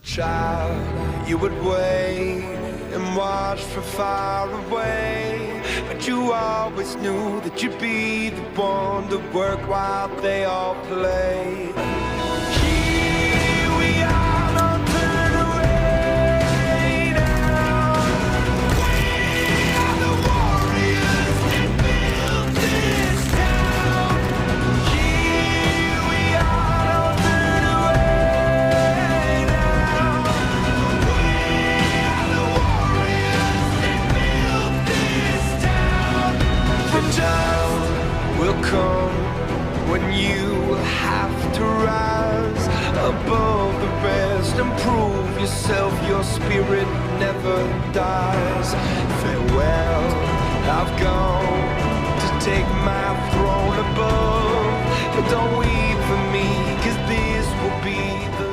child, you would wait and watch from far away, but you always knew that you'd be the one to work while they all play. Here we are, don't turn away now. We are the warriors that built this town. Here we are, don't turn away now. We are the warriors that built this town. The time will come when you will have to rise above the rest and prove yourself. Your spirit never dies. Farewell, I've gone to take my throne above, but don't weep for me, 'cause this will be the